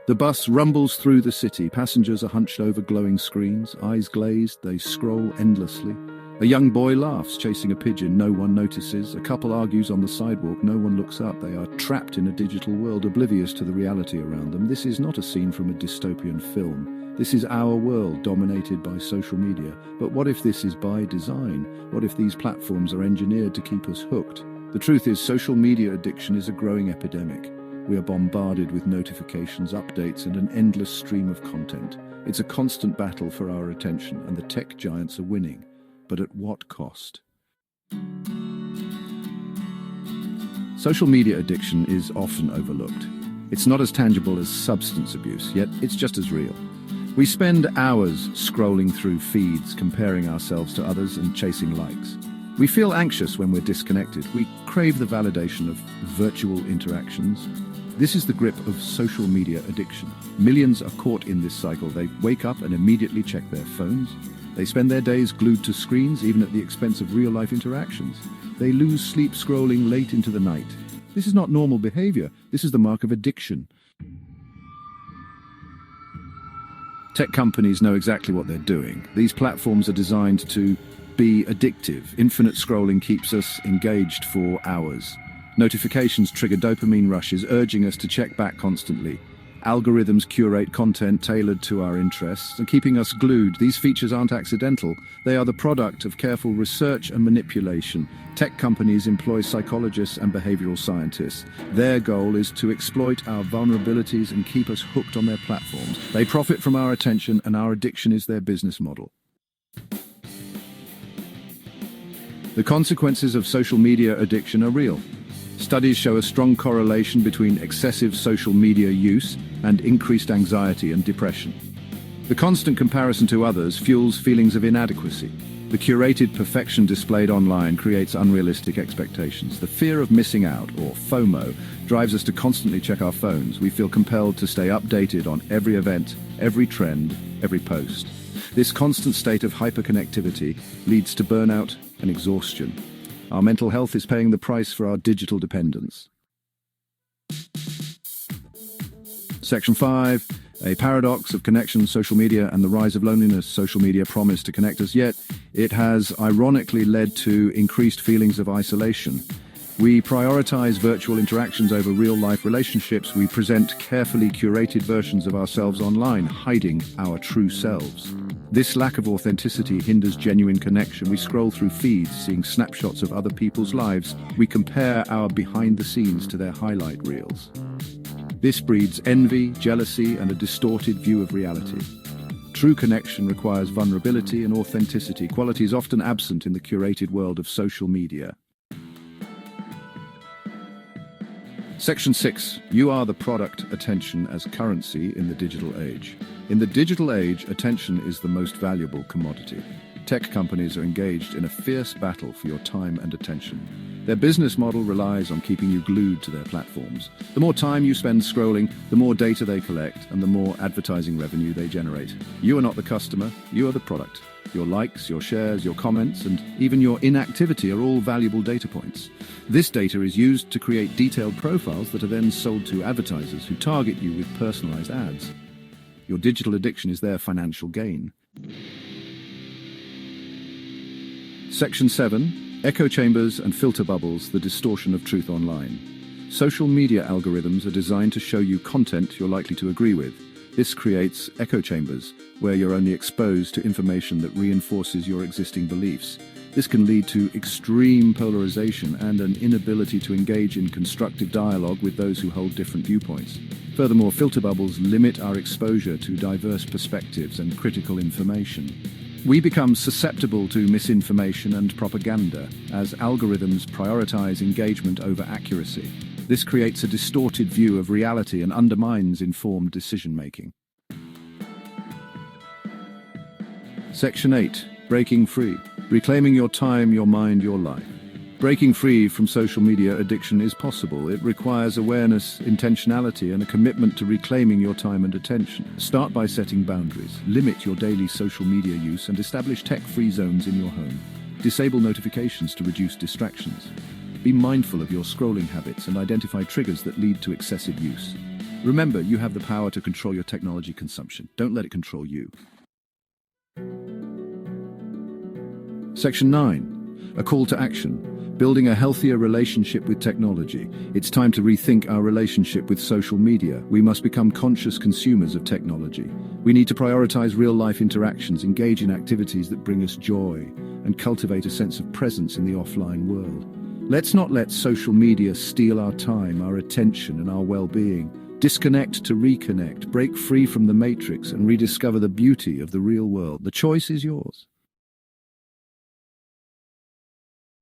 The bus rumbles through the city. Passengers are hunched over glowing screens, eyes glazed, they scroll endlessly. A young boy laughs, chasing a pigeon. No one notices. A couple argues on the sidewalk. No one looks up. They are trapped in a digital world, oblivious to the reality around them. This is not a scene from a dystopian film. This is our world, dominated by social media. But what if this is by design? What if these platforms are engineered to keep us hooked? The truth is, social media addiction is a growing epidemic. We are bombarded with notifications, updates, and an endless stream of content. It's a constant battle for our attention, and the tech giants are winning. But at what cost? Social media addiction is often overlooked. It's not as tangible as substance abuse, yet it's just as real. We spend hours scrolling through feeds, comparing ourselves to others and chasing likes. We feel anxious when we're disconnected. We crave the validation of virtual interactions. This is the grip of social media addiction. Millions are caught in this cycle. They wake up and immediately check their phones. They spend their days glued to screens, even at the expense of real-life interactions. They lose sleep scrolling late into the night. This is not normal behavior. This is the mark of addiction. Tech companies know exactly what they're doing. These platforms are designed to be addictive. Infinite scrolling keeps us engaged for hours. Notifications trigger dopamine rushes, urging us to check back constantly. Algorithms curate content tailored to our interests and keeping us glued. These features aren't accidental. They are the product of careful research and manipulation. Tech companies employ psychologists and behavioral scientists. Their goal is to exploit our vulnerabilities and keep us hooked on their platforms. They profit from our attention, and our addiction is their business model. The consequences of social media addiction are real. Studies show a strong correlation between excessive social media use and increased anxiety and depression. The constant comparison to others fuels feelings of inadequacy. The curated perfection displayed online creates unrealistic expectations. The fear of missing out, or FOMO, drives us to constantly check our phones. We feel compelled to stay updated on every event, every trend, every post. This constant state of hyperconnectivity leads to burnout and exhaustion. Our mental health is paying the price for our digital dependence. Section 5. A paradox of connection, social media, and the rise of loneliness. Social media promised to connect us, yet it has ironically led to increased feelings of isolation. We prioritize virtual interactions over real-life relationships. We present carefully curated versions of ourselves online, hiding our true selves. This lack of authenticity hinders genuine connection. We scroll through feeds, seeing snapshots of other people's lives. We compare our behind-the-scenes to their highlight reels. This breeds envy, jealousy, and a distorted view of reality. True connection requires vulnerability and authenticity, qualities often absent in the curated world of social media. Section 6. You are the product attention as currency in the digital age. In the digital age, attention is the most valuable commodity. Tech companies are engaged in a fierce battle for your time and attention. Their business model relies on keeping you glued to their platforms. The more time you spend scrolling, the more data they collect, and the more advertising revenue they generate. You are not the customer, you are the product. Your likes, your shares, your comments, and even your inactivity are all valuable data points. This data is used to create detailed profiles that are then sold to advertisers who target you with personalized ads. Your digital addiction is their financial gain. Section 7. Echo chambers and filter bubbles, the distortion of truth online. Social media algorithms are designed to show you content you're likely to agree with. This creates echo chambers, where you're only exposed to information that reinforces your existing beliefs. This can lead to extreme polarization and an inability to engage in constructive dialogue with those who hold different viewpoints. Furthermore, filter bubbles limit our exposure to diverse perspectives and critical information. We become susceptible to misinformation and propaganda as algorithms prioritize engagement over accuracy. This creates a distorted view of reality and undermines informed decision-making. Section 8. Breaking free. Reclaiming your time, your mind, your life. Breaking free from social media addiction is possible. It requires awareness, intentionality, and a commitment to reclaiming your time and attention. Start by setting boundaries. Limit your daily social media use and establish tech-free zones in your home. Disable notifications to reduce distractions. Be mindful of your scrolling habits and identify triggers that lead to excessive use. Remember, you have the power to control your technology consumption. Don't let it control you. Section 9. A call to action. Building a healthier relationship with technology. It's time to rethink our relationship with social media. We must become conscious consumers of technology. We need to prioritize real-life interactions, engage in activities that bring us joy, and cultivate a sense of presence in the offline world. Let's not let social media steal our time, our attention, and our well-being. Disconnect to reconnect, break free from the matrix, and rediscover the beauty of the real world. The choice is yours.